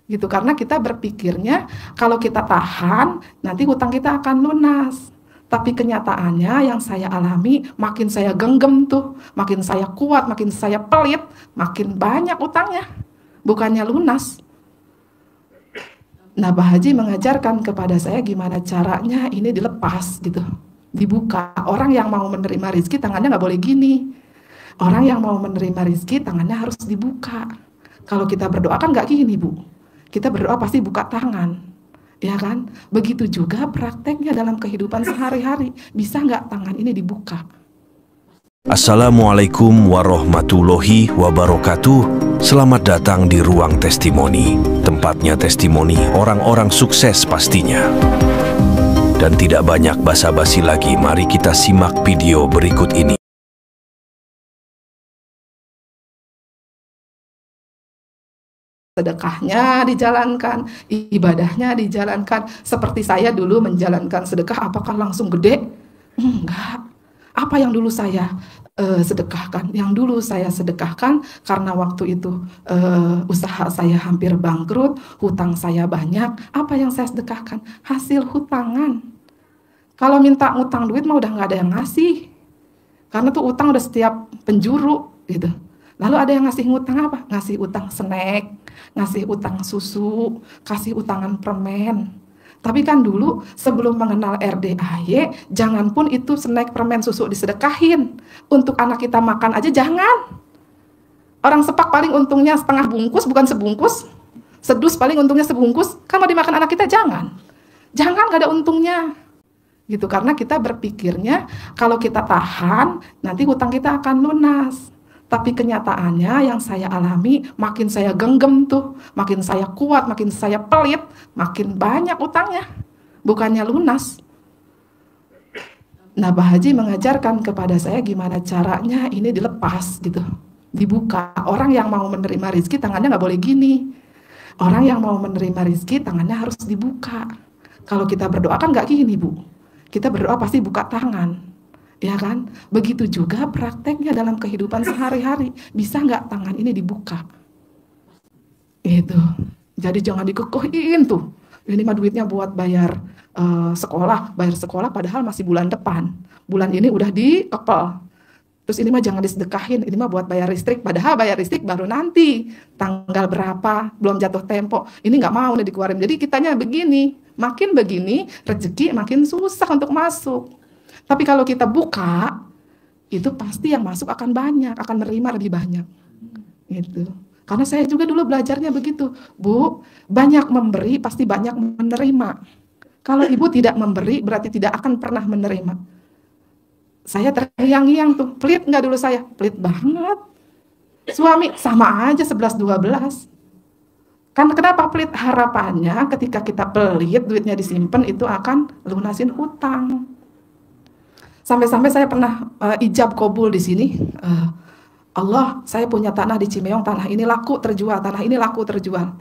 gitu. Karena kita berpikirnya kalau kita tahan nanti hutang kita akan lunas. Tapi kenyataannya yang saya alami, makin saya genggam tuh, makin saya kuat, makin saya pelit, makin banyak utangnya, bukannya lunas. Nah, Pak Haji mengajarkan kepada saya gimana caranya ini dilepas gitu, dibuka. Orang yang mau menerima rezeki tangannya nggak boleh gini. Orang yang mau menerima rezeki tangannya harus dibuka. Kalau kita berdoa kan nggak gini, Bu. Kita berdoa pasti buka tangan. Ya kan? Begitu juga prakteknya dalam kehidupan sehari-hari. Bisa nggak tangan ini dibuka? Assalamualaikum warahmatullahi wabarakatuh. Selamat datang di Ruang Testimoni. Tempatnya testimoni orang-orang sukses pastinya. Dan tidak banyak basa-basi lagi, mari kita simak video berikut ini. Sedekahnya dijalankan, ibadahnya dijalankan. Seperti saya dulu menjalankan sedekah, apakah langsung gede? Enggak. Apa yang dulu saya sedekahkan? Yang dulu saya sedekahkan karena waktu itu usaha saya hampir bangkrut, hutang saya banyak. Apa yang saya sedekahkan? Hasil hutangan. Kalau minta utang duit mah udah nggak ada yang ngasih. Karena tuh utang udah setiap penjuru gitu. Lalu ada yang ngasih utang apa? Ngasih utang snack, ngasih utang susu, kasih utangan permen. Tapi kan dulu sebelum mengenal RDAY, jangan pun itu snack, permen, susu disedekahin. Untuk anak kita makan aja jangan. Orang sepak paling untungnya setengah bungkus, bukan sebungkus. Sedus paling untungnya sebungkus. Kan mau dimakan anak kita jangan. Jangan, gak ada untungnya. Gitu, karena kita berpikirnya kalau kita tahan, nanti hutang kita akan lunas. Tapi kenyataannya yang saya alami, makin saya genggam tuh, makin saya kuat, makin saya pelit, makin banyak utangnya, bukannya lunas. Nah, Pak Haji mengajarkan kepada saya gimana caranya ini dilepas gitu, dibuka. Orang yang mau menerima rezeki tangannya nggak boleh gini. Orang yang mau menerima rezeki tangannya harus dibuka. Kalau kita berdoa kan nggak gini, Bu. Kita berdoa pasti buka tangan. Ya kan? Begitu juga prakteknya dalam kehidupan sehari-hari. Bisa nggak tangan ini dibuka? Gitu. Jadi jangan dikekuhin tuh. Ini mah duitnya buat bayar sekolah. Bayar sekolah padahal masih bulan depan. Bulan ini udah dikepel. Terus ini mah jangan disedekahin. Ini mah buat bayar listrik. Padahal bayar listrik baru nanti. Tanggal berapa, belum jatuh tempo. Ini nggak mau nih dikeluarin. Jadi kitanya begini. Makin begini, rezeki makin susah untuk masuk. Tapi kalau kita buka, itu pasti yang masuk akan banyak, akan menerima lebih banyak. Gitu. Karena saya juga dulu belajarnya begitu. Bu, banyak memberi pasti banyak menerima. Kalau ibu tidak memberi berarti tidak akan pernah menerima. Saya terngiang-ngiang tuh, pelit nggak dulu saya? Pelit banget. Suami sama aja 11-12. Kan kenapa pelit? Harapannya ketika kita pelit, duitnya disimpan itu akan lunasin hutang. Sampai-sampai saya pernah ijab kabul di sini. Allah, saya punya tanah di Cimeong, tanah ini laku terjual, tanah ini laku terjual.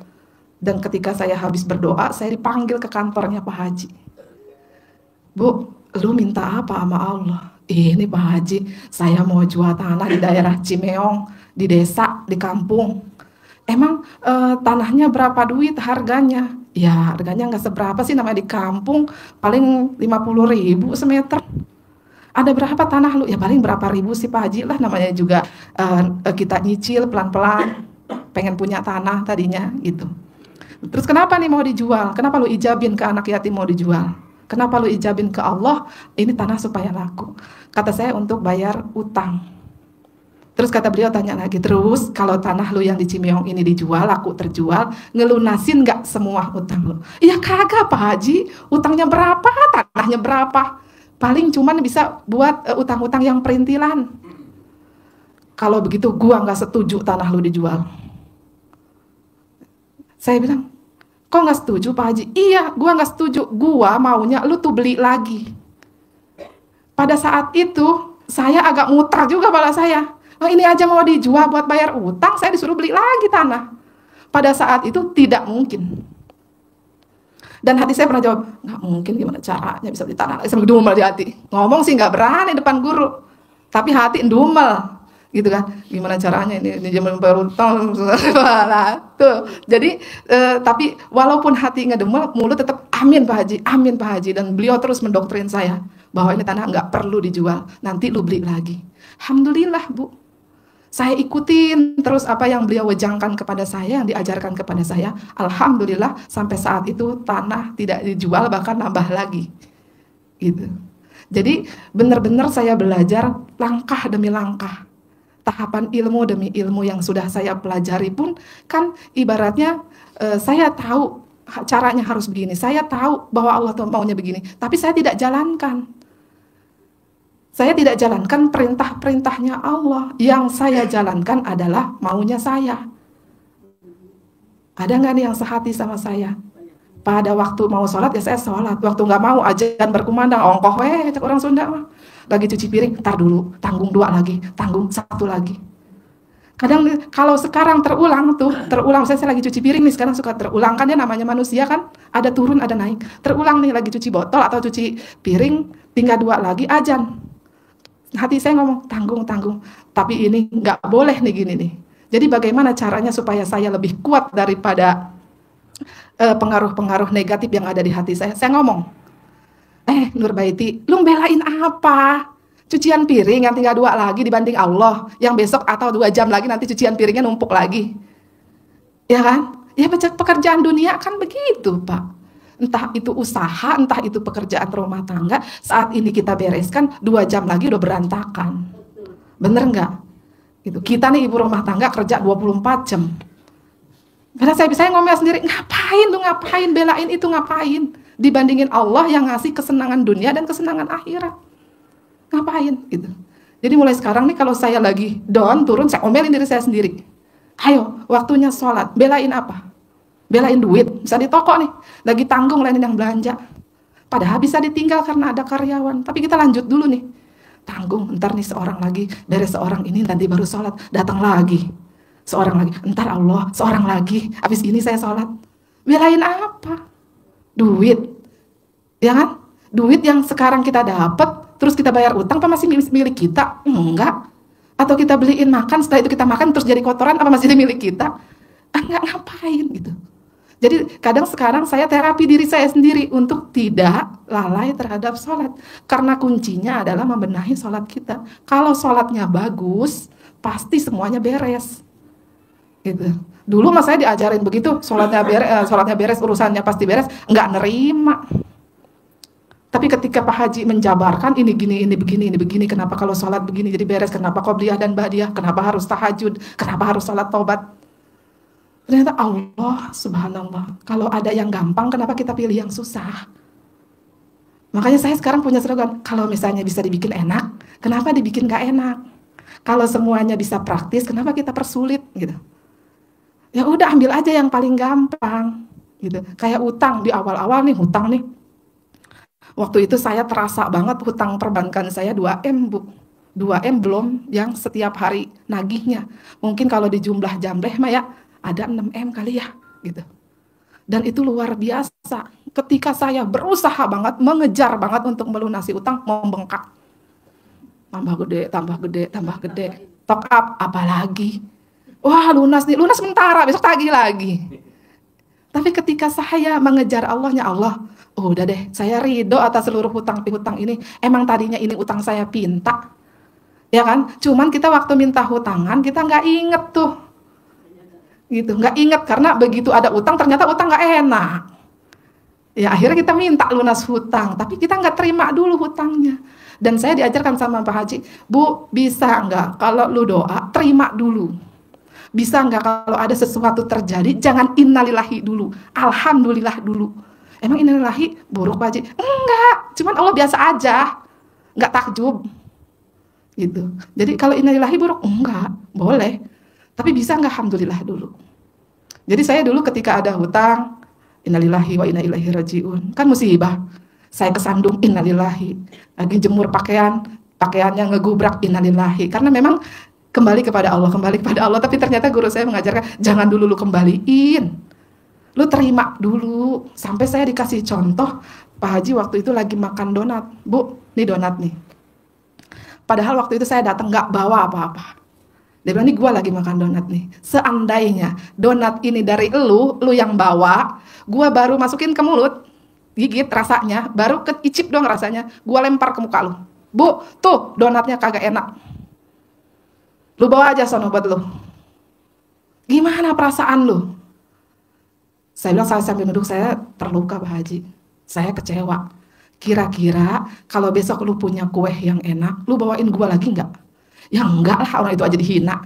Dan ketika saya habis berdoa, saya dipanggil ke kantornya Pak Haji. Bu, lu minta apa sama Allah? Ini Pak Haji, saya mau jual tanah di daerah Cimeong, di desa, di kampung. Emang tanahnya berapa duit harganya? Ya harganya nggak seberapa sih, namanya di kampung, paling 50.000 semeter. Ada berapa tanah lu? Ya paling berapa ribu sih Pak Haji lah, namanya juga kita nyicil pelan-pelan, pengen punya tanah tadinya gitu. Terus kenapa nih mau dijual? Kenapa lu ijabin ke anak yatim mau dijual? Kenapa lu ijabin ke Allah? Ini tanah supaya laku. Kata saya untuk bayar utang. Terus kata beliau tanya lagi, terus kalau tanah lu yang di Cimeong ini dijual, laku terjual, ngelunasin nggak semua utang lu? Iya kagak Pak Haji, utangnya berapa? Tanahnya berapa? Paling cuman bisa buat utang-utang yang perintilan. Kalau begitu gua nggak setuju tanah lu dijual. Saya bilang, kok nggak setuju Pak Haji? Iya, gua nggak setuju. Gua maunya lu tuh beli lagi. Pada saat itu saya agak mutar juga kepala saya. Oh, ini aja mau dijual buat bayar utang, saya disuruh beli lagi tanah. Pada saat itu tidak mungkin. Dan hati saya pernah jawab, nggak mungkin, gimana caranya bisa beli tanah lagi, sampai dumel di hati. Ngomong sih nggak berani depan guru, tapi hati ndumel. gitu kan? Gimana caranya ini jam baru tuh. Jadi tapi walaupun hati ngedemel, mulut tetap amin Pak Haji, dan beliau terus mendoktrin saya bahwa ini tanah nggak perlu dijual, nanti lu beli lagi. Alhamdulillah Bu, saya ikutin terus apa yang beliau wejangkan kepada saya, yang diajarkan kepada saya. Alhamdulillah sampai saat itu tanah tidak dijual, bahkan nambah lagi gitu. Jadi benar-benar saya belajar langkah demi langkah, tahapan ilmu demi ilmu yang sudah saya pelajari pun kan ibaratnya saya tahu caranya harus begini, saya tahu bahwa Allah tuh maunya begini, tapi saya tidak jalankan. Saya tidak jalankan perintah-perintahnya Allah. Yang saya jalankan adalah maunya saya. Ada nggak nih yang sehati sama saya? Pada waktu mau sholat ya saya sholat, waktu nggak mau ajan berkumandang, ongkoh cek orang Sunda mah. Lagi cuci piring, ntar dulu, tanggung 2 lagi, tanggung 1 lagi. Kadang kalau sekarang terulang, saya lagi cuci piring nih, sekarang suka terulang, kan ya namanya manusia kan, ada turun ada naik. Terulang nih, lagi cuci botol atau cuci piring, tinggal 2 lagi, ajan. Hati saya ngomong, tanggung, tapi ini nggak boleh nih gini nih. Jadi bagaimana caranya supaya saya lebih kuat daripada pengaruh-pengaruh negatif yang ada di hati saya? Saya ngomong, Nurbaiti, lu belain apa? Cucian piring yang tinggal 2 lagi dibanding Allah, yang besok atau 2 jam lagi nanti cucian piringnya numpuk lagi. Ya kan? Ya pekerjaan dunia kan begitu Pak. Entah itu usaha, entah itu pekerjaan rumah tangga, saat ini kita bereskan, 2 jam lagi udah berantakan. Bener nggak? Gitu. Kita nih ibu rumah tangga kerja 24 jam. Karena saya ngomel sendiri, ngapain belain itu, ngapain? Dibandingin Allah yang ngasih kesenangan dunia dan kesenangan akhirat. Ngapain gitu. Jadi mulai sekarang nih kalau saya lagi down, turun, saya omelin diri saya sendiri. Ayo, waktunya sholat, belain apa? Belain duit, bisa di toko nih, lagi tanggung lain yang belanja. Padahal bisa ditinggal karena ada karyawan, tapi kita lanjut dulu nih. Tanggung, ntar nih seorang lagi, dari seorang ini nanti baru sholat, datang lagi. Seorang lagi, entar Allah, seorang lagi, habis ini saya sholat. Belain apa? Duit, ya kan? Duit yang sekarang kita dapat, terus kita bayar utang, apa masih milik kita? Enggak. Atau kita beliin makan, setelah itu kita makan, terus jadi kotoran, apa masih milik kita? Enggak, ngapain gitu. Jadi kadang sekarang saya terapi diri saya sendiri untuk tidak lalai terhadap sholat. Karena kuncinya adalah membenahi sholat kita. Kalau sholatnya bagus, pasti semuanya beres. Gitu. Dulu mas saya diajarin begitu, sholatnya beres, urusannya pasti beres, nggak nerima. Tapi ketika Pak Haji menjabarkan ini gini, ini begini, kenapa kalau sholat begini jadi beres, kenapa qobliyah dan ba'diyah, kenapa harus tahajud, kenapa harus sholat taubat. Ternyata Allah subhanallah, kalau ada yang gampang, kenapa kita pilih yang susah? Makanya saya sekarang punya slogan, kalau misalnya bisa dibikin enak, kenapa dibikin gak enak? Kalau semuanya bisa praktis, kenapa kita persulit gitu? Ya udah ambil aja yang paling gampang gitu. Kayak utang di awal-awal nih, hutang nih. Waktu itu saya terasa banget hutang perbankan saya 2M Bu. 2M belum yang setiap hari nagihnya. Mungkin kalau di jumlah jambleh mah ya ada 6M kali ya gitu. Dan itu luar biasa. Ketika saya berusaha banget, mengejar banget untuk melunasi utang, membengkak. Tambah gede. Top up apalagi. Wah lunas nih, lunas sementara, besok tagih lagi. Tapi ketika saya mengejar Allahnya, Allah, oh udah deh, saya ridho atas seluruh hutang piutang ini. Emang tadinya ini utang saya pinta, ya kan? Cuman kita waktu minta hutangan, kita nggak inget tuh, gitu, nggak inget karena begitu ada utang, ternyata utang nggak enak. Ya akhirnya kita minta lunas hutang, tapi kita nggak terima dulu hutangnya. Dan saya diajarkan sama Pak Haji, Bu, bisa nggak kalau lu doa, terima dulu. Bisa nggak kalau ada sesuatu terjadi, jangan innalillahi dulu, alhamdulillah dulu. Emang innalillahi buruk Pak Haji? Enggak, cuman Allah biasa aja, nggak takjub. Gitu. Jadi kalau innalillahi buruk, enggak, boleh. Tapi bisa nggak alhamdulillah dulu. Jadi saya dulu ketika ada hutang, innalillahi wa inna ilaihi rajiun, kan musibah. Saya kesandung innalillahi, lagi jemur pakaiannya ngegubrak innalillahi, karena memang kembali kepada Allah, tapi ternyata guru saya mengajarkan, jangan dulu lu kembaliin, lu terima dulu. Sampai saya dikasih contoh, Pak Haji waktu itu lagi makan donat, Bu, nih donat nih. Padahal waktu itu saya datang nggak bawa apa-apa, Dia bilang, ini gue lagi makan donat nih. Seandainya donat ini dari lu yang bawa, gue baru masukin ke mulut, gigit rasanya, baru keicip dong rasanya, gue lempar ke muka lu. Bu, tuh donatnya kagak enak. Lu bawa aja sono buat lu. Gimana perasaan lu? Saya bilang, saya sambil duduk, saya terluka Pak Haji. Saya kecewa. Kira-kira kalau besok lu punya kue yang enak, lu bawain gue lagi nggak? Ya enggak lah, orang itu aja dihina.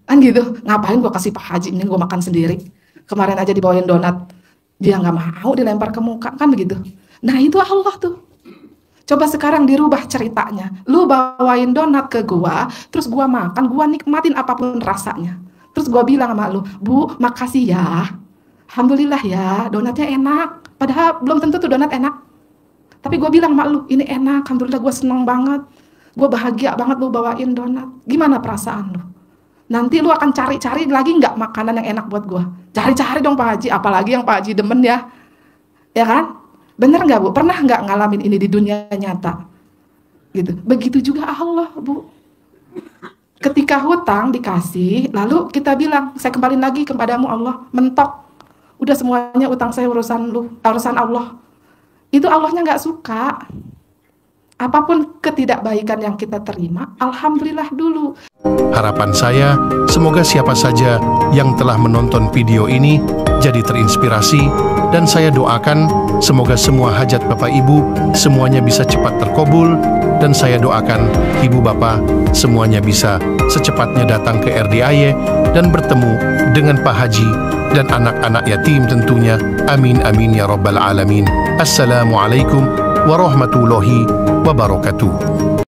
Kan gitu, ngapain gue kasih Pak Haji, ini gue makan sendiri. Kemarin aja dibawain donat, dia nggak mau, dilempar ke muka, kan begitu. Nah itu Allah tuh. Coba sekarang dirubah ceritanya. Lu bawain donat ke gue, terus gue makan, gue nikmatin apapun rasanya. Terus gue bilang sama lu, Bu, makasih ya. Alhamdulillah ya, donatnya enak. Padahal belum tentu tuh donat enak. Tapi gue bilang sama lu, ini enak, alhamdulillah gue seneng banget. Gue bahagia banget lu bawain donat. Gimana perasaan lu? Nanti lu akan cari-cari lagi nggak makanan yang enak buat gue? Cari-cari dong Pak Haji, apalagi yang Pak Haji demen ya. Ya kan? Bener nggak Bu? Pernah nggak ngalamin ini di dunia nyata? Gitu. Begitu juga Allah Bu. Ketika hutang dikasih, lalu kita bilang, saya kembaliin lagi kepadamu Allah, mentok. Udah semuanya utang saya urusan lu, urusan Allah. Itu Allahnya nggak suka. Apapun ketidakbaikan yang kita terima, alhamdulillah dulu. Harapan saya, semoga siapa saja yang telah menonton video ini jadi terinspirasi, dan saya doakan semoga semua hajat Bapak Ibu semuanya bisa cepat terkabul, dan saya doakan Ibu Bapak semuanya bisa secepatnya datang ke RDIY dan bertemu dengan Pak Haji dan anak-anak yatim tentunya. Amin amin ya rabbal alamin. Assalamualaikum warahmatullahi wabarakatuh.